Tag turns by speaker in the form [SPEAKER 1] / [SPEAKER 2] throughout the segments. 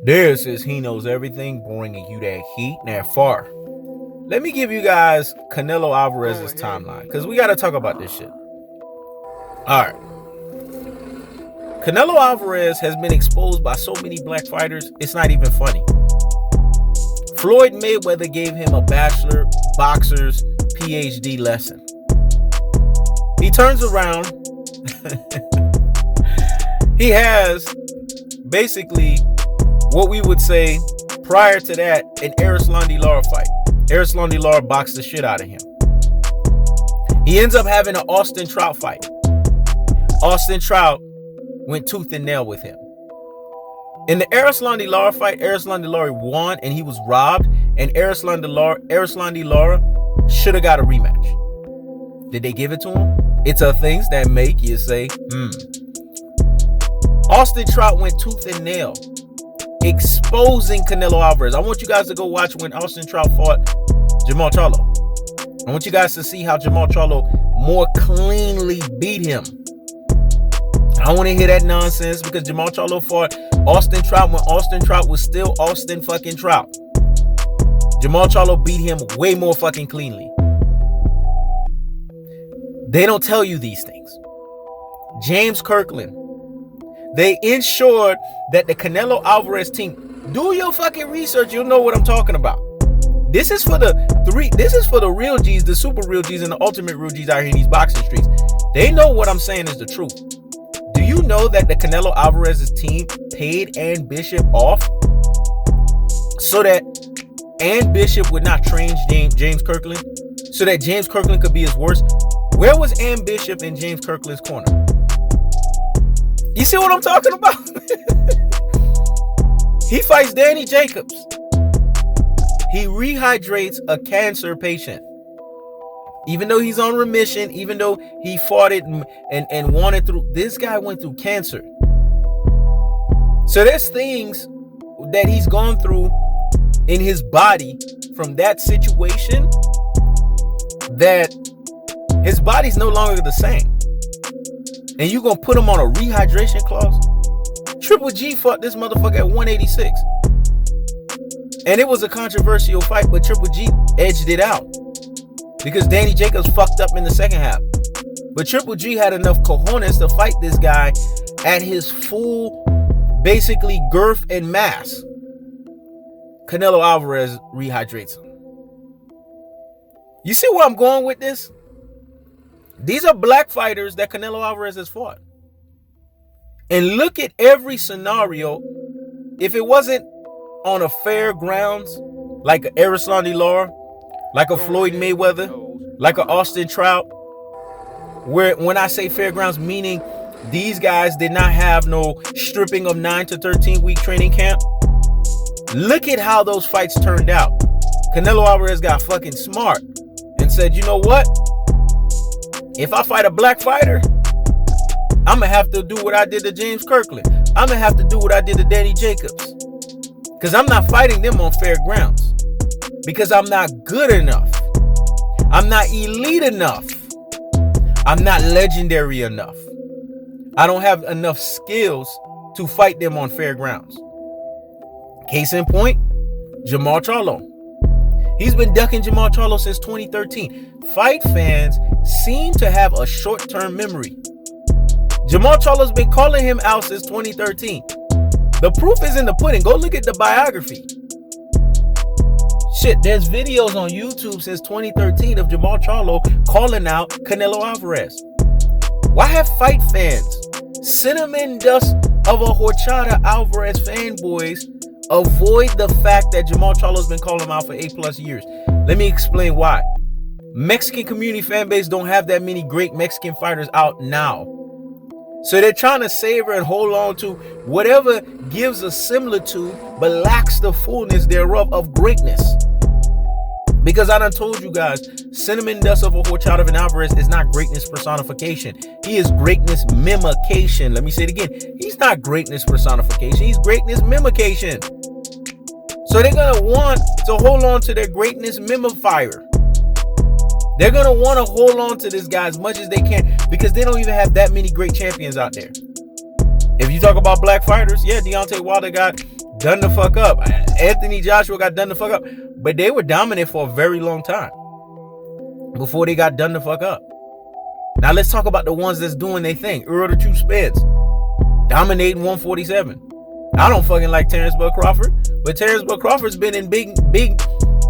[SPEAKER 1] This is He Knows Everything, bringing you that heat and that far. Let me give you guys Canelo Alvarez's timeline, because we got to talk about this shit. All right. Canelo Alvarez has been exposed by so many black fighters, it's not even funny. Floyd Mayweather gave him a bachelor boxer's PhD lesson. He turns around. He has basically what we would say prior to that an Arislandi Lara fight. Arislandi Lara boxed the shit out of him. He ends up having an Austin Trout fight. Austin Trout went tooth and nail with him. In the Arislandi Lara fight, Arislandi Lara won and he was robbed, and Arislandi Lara should have got a rematch. Did they give it to him? It's a things that make you say, Austin Trout went tooth and nail, exposing Canelo Alvarez. I want you guys to go watch when Austin Trout fought Jamal Charlo. I want you guys to see how Jamal Charlo more cleanly beat him. I don't want to hear that nonsense because Jamal Charlo fought Austin Trout when Austin Trout was still Austin fucking Trout. Jamal Charlo beat him way more fucking cleanly. They don't tell you these things. James Kirkland. They ensured that the Canelo Alvarez team, do your fucking research, you'll know what I'm talking about. This is for the real G's, the super real G's, and the ultimate real G's out here in these boxing streets. They know what I'm saying is the truth. Do you know that the Canelo Alvarez's team paid Ann Bishop off so that Ann Bishop would not train James Kirkland, so that James Kirkland could be his worst? Where was Ann Bishop in James Kirkland's corner? You see what I'm talking about? He fights Danny Jacobs. He rehydrates a cancer patient. Even though he's on remission, even though he fought it and won it through, this guy went through cancer. So there's things that he's gone through in his body from that situation that his body's no longer the same. And you gonna put him on a rehydration clause? Triple G fought this motherfucker at 186. And it was a controversial fight, but Triple G edged it out because Danny Jacobs fucked up in the second half. But Triple G had enough cojones to fight this guy at his full, basically, girth and mass. Canelo Alvarez rehydrates him. You see where I'm going with this? These are black fighters that Canelo Alvarez has fought. And look at every scenario. If it wasn't on a fair grounds, like a Arislandi Lara, like a Floyd Mayweather, like a Austin Trout, where when I say fairgrounds, meaning these guys did not have no stripping of 9 to 13 week training camp. Look at how those fights turned out. Canelo Alvarez got fucking smart and said, you know what? If I fight a black fighter, I'm going to have to do what I did to James Kirkland. I'm going to have to do what I did to Danny Jacobs. Because I'm not fighting them on fair grounds. Because I'm not good enough. I'm not elite enough. I'm not legendary enough. I don't have enough skills to fight them on fair grounds. Case in point, Jamal Charlo. He's been ducking Jamal Charlo since 2013. Fight fans seem to have a short-term memory. Jamal Charlo's been calling him out since 2013. The proof is in the pudding. Go look at the biography. Shit, there's videos on YouTube since 2013 of Jamal Charlo calling out Canelo Alvarez. Why have fight fans, cinnamon dust of a Horchata Alvarez fanboys, avoid the fact that Jamal Charlo's been calling him out for 8+ years? Let me explain why. Mexican community fan base don't have that many great Mexican fighters out now. So they're trying to savor and hold on to whatever gives a similitude but lacks the fullness thereof of greatness. Because I done told you guys, cinnamon dust of a Horchata of Alvarez is not greatness personification. He is greatness mimication. Let me say it again. He's not greatness personification. He's greatness mimication. So they're going to want to hold on to their greatness mimifier. They're going to want to hold on to this guy as much as they can because they don't even have that many great champions out there. If you talk about black fighters, yeah, Deontay Wilder got done the fuck up. Anthony Joshua got done the fuck up. But they were dominant for a very long time before they got done the fuck up. Now let's talk about the ones that's doing their thing. Earl the Truth Spence, dominating 147. I don't fucking like Terence Bud Crawford, but Terence Bud Crawford's been in big,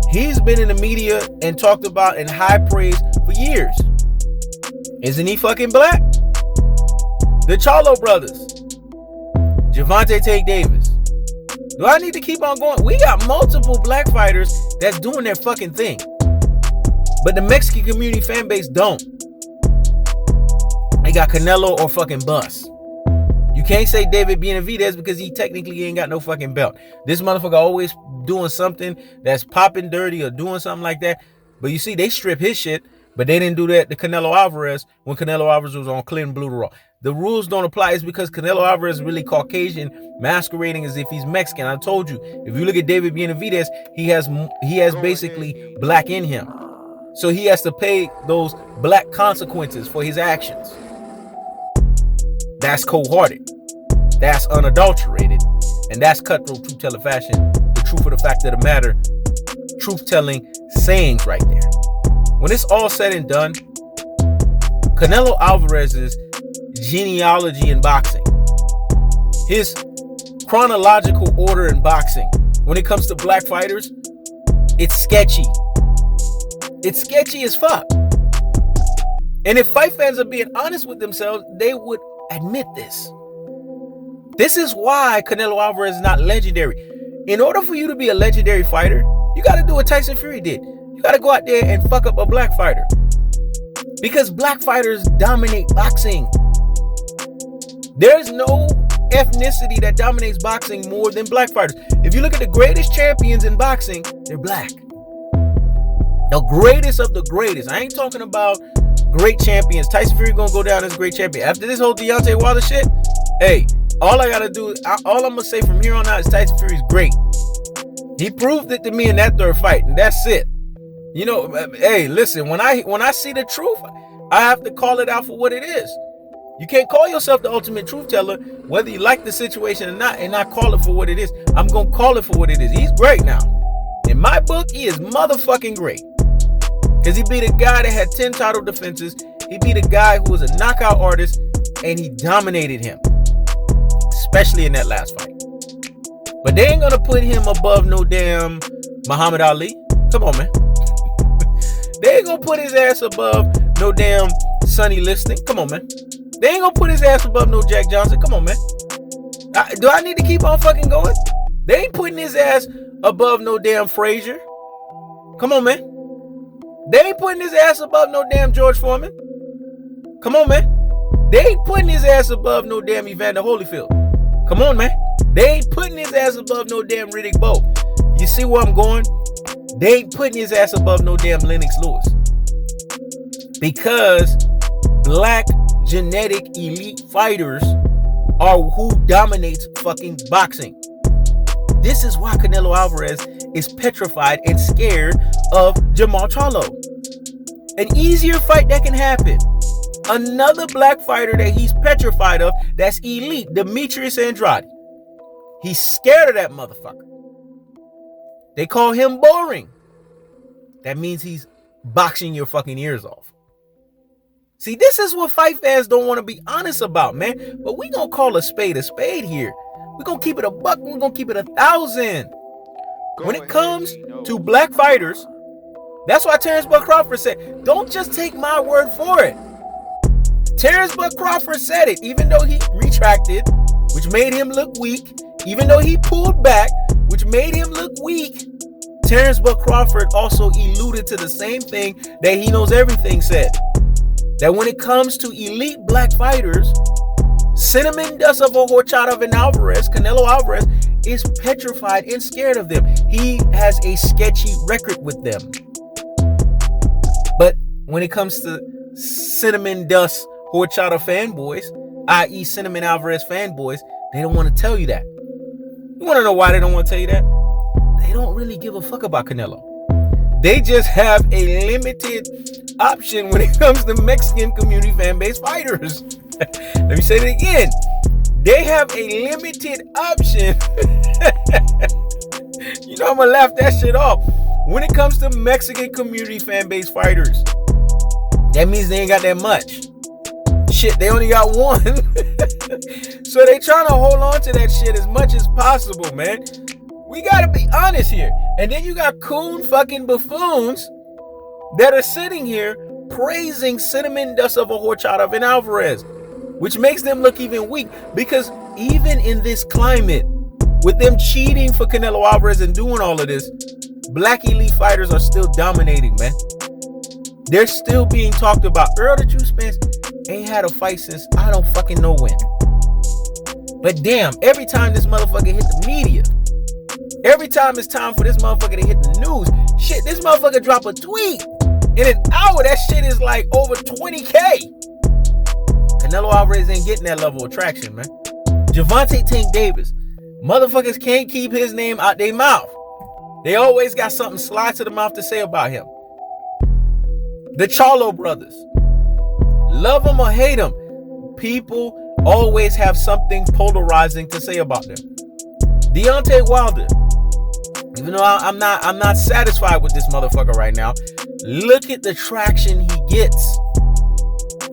[SPEAKER 1] he's been in the media and talked about in high praise for years. Isn't he fucking black? The Charlo brothers, Gervonta Tank Davis. Do I need to keep on going? We got multiple black fighters that's doing their fucking thing, but the Mexican community fan base don't. They got Canelo or fucking bust. You can't say David Benavidez because he technically ain't got no fucking belt. This motherfucker always doing something that's popping dirty or doing something like that. But you see, they strip his shit, but they didn't do that to Canelo Alvarez when Canelo Alvarez was on Clinton Blue to Raw. The rules don't apply. It's because Canelo Alvarez is really Caucasian, masquerading as if he's Mexican. I told you, if you look at David Benavidez, he has basically black in him. So he has to pay those black consequences for his actions. That's cold-hearted. That's unadulterated. And that's cutthroat truth-telling fashion. The truth of the fact of the matter. Truth-telling sayings right there. When it's all said and done, Canelo Alvarez's genealogy in boxing, his chronological order in boxing, when it comes to black fighters, it's sketchy. It's sketchy as fuck. And if fight fans are being honest with themselves, they would admit this. This is why Canelo Alvarez is not legendary. In order for you to be a legendary fighter, you got to do what Tyson Fury did. You got to go out there and fuck up a black fighter. Because black fighters dominate boxing. There's no ethnicity that dominates boxing more than black fighters. If you look at the greatest champions in boxing, they're black. The greatest of the greatest. I ain't talking about great champions. Tyson Fury gonna go down as a great champion. After this whole Deontay Wilder shit, hey, all I'm gonna say from here on out is Tyson Fury's great. He proved it to me in that third fight, and that's it. You know, hey, listen, when I see the truth, I have to call it out for what it is. You can't call yourself the ultimate truth teller, whether you like the situation or not, and not call it for what it is. I'm gonna call it for what it is. He's great now. In my book, he is motherfucking great. Because he beat a guy that had 10 title defenses. He beat a guy who was a knockout artist, and he dominated him. Especially in that last fight. But they ain't gonna put him above no damn Muhammad Ali. Come on, man. They ain't gonna put his ass above no damn Sonny Liston. Come on, man. They ain't gonna put his ass above no Jack Johnson. Come on, man. Do I need to keep on fucking going? They ain't putting his ass above no damn Frazier. Come on, man. They ain't putting his ass above no damn George Foreman. Come on, man. They ain't putting his ass above no damn Evander Holyfield. Come on, man. They ain't putting his ass above no damn Riddick Bowe. You see where I'm going? They ain't putting his ass above no damn Lennox Lewis. Because black genetic elite fighters are who dominates fucking boxing. This is why Canelo Alvarez is petrified and scared of Jamal Charlo. An easier fight that can happen. Another black fighter that he's petrified of, that's elite, Demetrius Andrade. He's scared of that motherfucker. They call him boring. That means he's boxing your fucking ears off. See, this is what fight fans don't want to be honest about, man. But we gonna call a spade here. We're gonna keep it a buck. We're gonna keep it 1,000. When it comes to black fighters, that's why Terence Bud Crawford said, don't just take my word for it. Terence Bud Crawford said it, even though he retracted, which made him look weak. Even though he pulled back, which made him look weak. Terence Bud Crawford also alluded to the same thing that He Knows Everything said. That when it comes to elite black fighters, cinnamon dust of a Horchata of an Alvarez, Canelo Alvarez, is petrified and scared of them. He has a sketchy record with them. But when it comes to cinnamon dust Horchata fanboys, i.e. Cinnamon Alvarez fanboys, they don't want to tell you that. You want to know why they don't want to tell you that? They don't really give a fuck about Canelo. They just have a limited option when it comes to Mexican community fan base fighters. Let me say it again. They have a limited option I'ma laugh that shit off. When it comes to Mexican community fan base fighters, that means they ain't got that much. Shit, they only got one. So they trying to hold on to that shit as much as possible, man. We gotta be honest here. And then you got coon fucking buffoons that are sitting here praising cinnamon dust of a Horchata of an Alvarez, which makes them look even weak, because even in this climate, with them cheating for Canelo Alvarez and doing all of this, black elite fighters are still dominating, man. They're still being talked about. Earl the Juice Spence ain't had a fight since I don't fucking know when. But damn, every time this motherfucker hit the media, every time it's time for this motherfucker to hit the news, shit, this motherfucker drop a tweet in an hour, that shit is like over 20K. Canelo Alvarez ain't getting that level of traction, man. Gervonta Tank Davis, motherfuckers can't keep his name out their mouth. They always got something slide to the mouth to say about him. The Charlo brothers, love them or hate them, people always have something polarizing to say about them. Deontay Wilder, even though I'm not satisfied with this motherfucker right now, look at the traction he gets.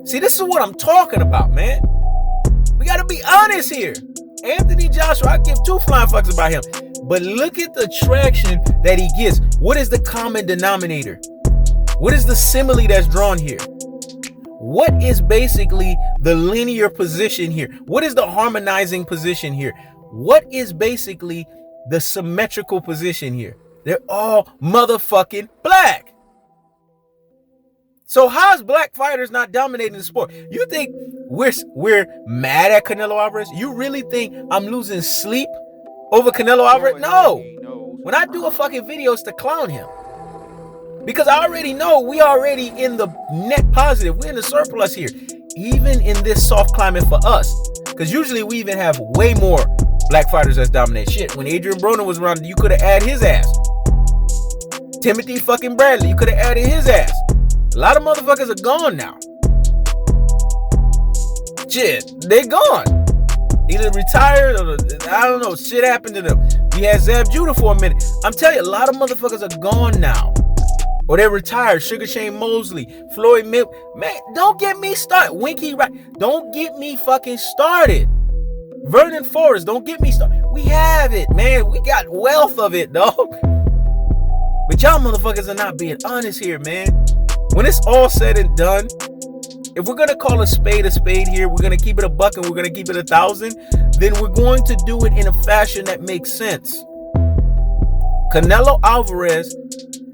[SPEAKER 1] See, this is what I'm talking about, man. We gotta be honest here. Anthony Joshua, I give two flying fucks about him, but look at the traction that he gets. What is the common denominator? What is the simile that's drawn here? What is basically the linear position here? What is the harmonizing position here? What is basically the symmetrical position here? They're all motherfucking black. So how's black fighters not dominating the sport? You think we're mad at Canelo Alvarez? You really think I'm losing sleep over Canelo Alvarez? No. When I do a fucking video, it's to clown him. Because I already know we already in the net positive. We're in the surplus here. Even in this soft climate for us. Because usually we even have way more black fighters that's dominate. Shit, when Adrian Broner was around, you could have added his ass. Timothy fucking Bradley, you could have added his ass. A lot of motherfuckers are gone now. Shit, they gone. Either retired or, I don't know, shit happened to them. We had Zab Judah for a minute. I'm telling you, a lot of motherfuckers are gone now. Or they're retired. Sugar Shane Mosley, Floyd Mill. Man, don't get me started. Winky Right. Don't get me fucking started. Vernon Forrest, don't get me started. We have it, man. We got wealth of it, dog. But y'all motherfuckers are not being honest here, man. When it's all said and done, if we're going to call a spade here, we're going to keep it a buck and we're going to keep it 1,000, then we're going to do it in a fashion that makes sense. Canelo Alvarez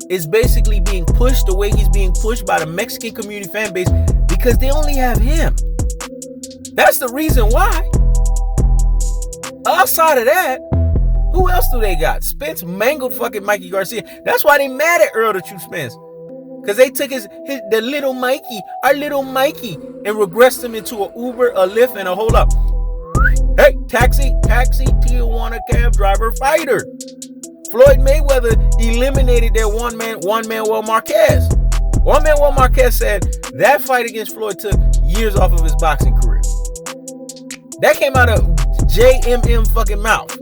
[SPEAKER 1] is basically being pushed the way he's being pushed by the Mexican community fan base because they only have him. That's the reason why. Outside of that, who else do they got? Spence mangled fucking Mikey Garcia. That's why they mad at Earl the Truth Spence. Because they took the little Mikey, our little Mikey, and regressed him into an Uber, a Lyft, and a hold up. Hey, taxi, Tijuana cab driver fighter. Floyd Mayweather eliminated their one Manuel Marquez. Juan Manuel Marquez said that fight against Floyd took years off of his boxing career. That came out of JMM fucking mouth.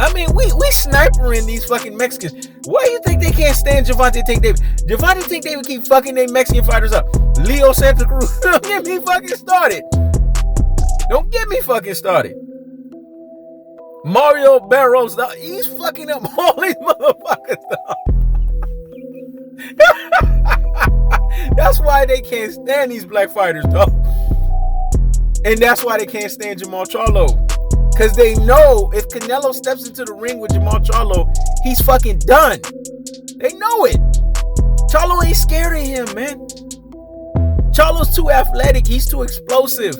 [SPEAKER 1] I mean, we snipering these fucking Mexicans. Why do you think they can't stand Gervonta Tank Davis? Gervonta Tank Davis keep fucking their Mexican fighters up. Leo Santa Cruz, don't get me fucking started. Don't get me fucking started. Mario Barros, dog, he's fucking up all these motherfuckers, dog. That's why they can't stand these black fighters, dog. And that's why they can't stand Jamal Charlo. Because they know if Canelo steps into the ring with Jamal Charlo, he's fucking done. They know it. Charlo ain't scared of him, man. Charlo's too athletic. He's too explosive.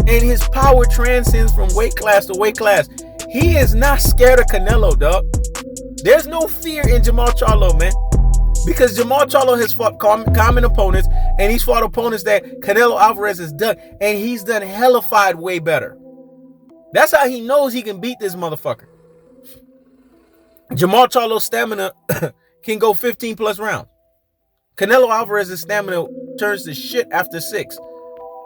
[SPEAKER 1] And his power transcends from weight class to weight class. He is not scared of Canelo, dog. There's no fear in Jamal Charlo, man. Because Jamal Charlo has fought common opponents, and he's fought opponents that Canelo Alvarez has done, and he's done hellified way better. That's how he knows he can beat this motherfucker. Jamal Charlo's stamina can go 15 plus rounds. Canelo Alvarez's stamina turns to shit after 6.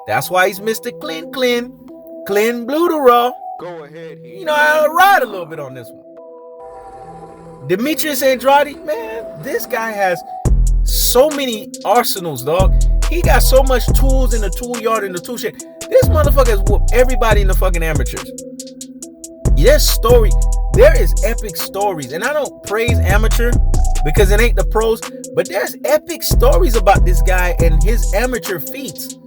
[SPEAKER 1] That's why he's Mr. Clean Blue to Raw.
[SPEAKER 2] Go ahead.
[SPEAKER 1] You know, I'll ride a little bit on this one. Demetrius Andrade, man, this guy has so many arsenals, dog. He got so much tools in the tool yard and the tool shed. This motherfucker has whooped everybody in the fucking amateurs. There is epic stories, and I don't praise amateur because it ain't the pros, but there's epic stories about this guy and his amateur feats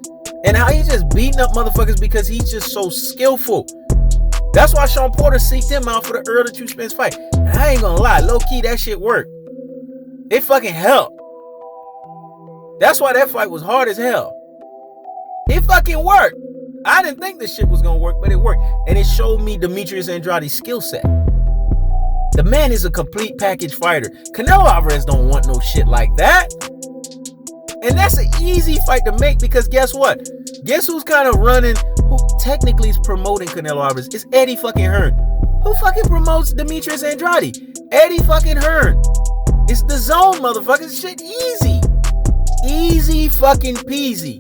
[SPEAKER 1] and how he's just beating up motherfuckers because he's just so skillful. That's why Sean Porter seeked him out for the Earl of Two Spence fight. And I ain't gonna lie, low key, that shit worked. It fucking helped. That's why that fight was hard as hell. It fucking worked. I didn't think this shit was gonna work, but it worked. And it showed me Demetrius Andrade's skill set. The man is a complete package fighter. Canelo Alvarez don't want no shit like that. And that's an easy fight to make because guess what? Guess who's kind of running, who technically is promoting Canelo Alvarez? It's Eddie fucking Hearn. Who fucking promotes Demetrius Andrade? Eddie fucking Hearn. It's the zone, motherfuckers. Shit easy. Easy fucking peasy.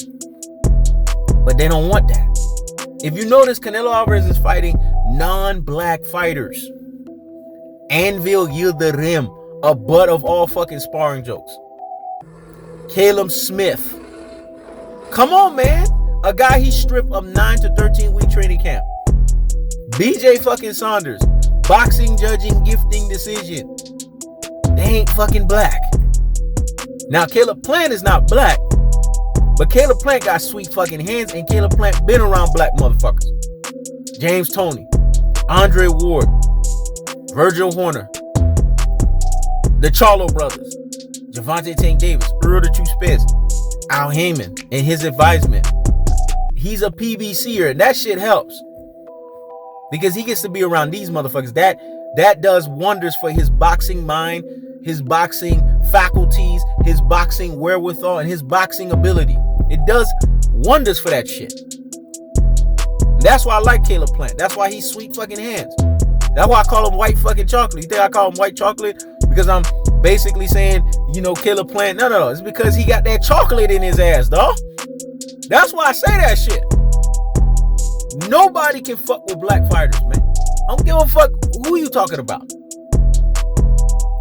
[SPEAKER 1] But they don't want that. If you notice, Canelo Alvarez is fighting non-black fighters. Anvil Yildirim, a butt of all fucking sparring jokes. Caleb Smith. Come on, man. A guy he stripped of 9 to 13 week training camp. BJ fucking Saunders. Boxing, judging, gifting, decision. They ain't fucking black. Now, Caleb Plant is not black, but Caleb Plant got sweet fucking hands, and Caleb Plant been around black motherfuckers. James Toney, Andre Ward, Virgil Horner, the Charlo brothers, Javante Tank Davis, Earl the Two Spence, Al Heyman, and his advisement. He's a PBCer, and that shit helps. Because he gets to be around these motherfuckers. That does wonders for his boxing mind, his boxing faculties, his boxing wherewithal, and his boxing ability. It does wonders for that shit. That's why I like Caleb Plant. That's why he's sweet fucking hands. That's why I call him white fucking chocolate. You think I call him white chocolate because I'm basically saying, Caleb Plant? No. It's because he got that chocolate in his ass, dog. That's why I say that shit. Nobody can fuck with black fighters, man. I don't give a fuck who you talking about.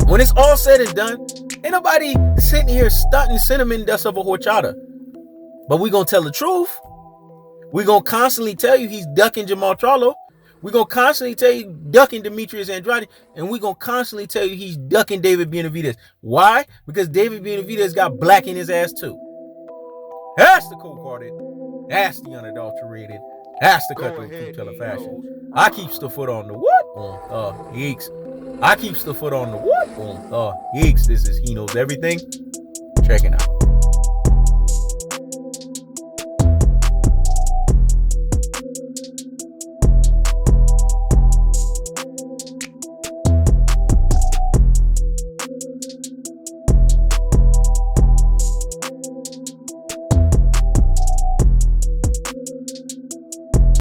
[SPEAKER 1] When it's all said and done, ain't nobody sitting here stunting cinnamon dust of a horchata. But we gonna tell the truth. We gonna constantly tell you he's ducking Jamal Charlo. We gonna constantly tell you ducking Demetrius Andrade. And we gonna constantly tell you he's ducking David Benavidez. Why? Because David Benavidez got black in his ass too. That's the cold-hearted. That's the unadulterated. That's the cutthroat truth teller fashion. I keeps the foot on the what? Yeeks. I keeps the foot on the what? Yeeks. This is He Knows Everything. Checking out.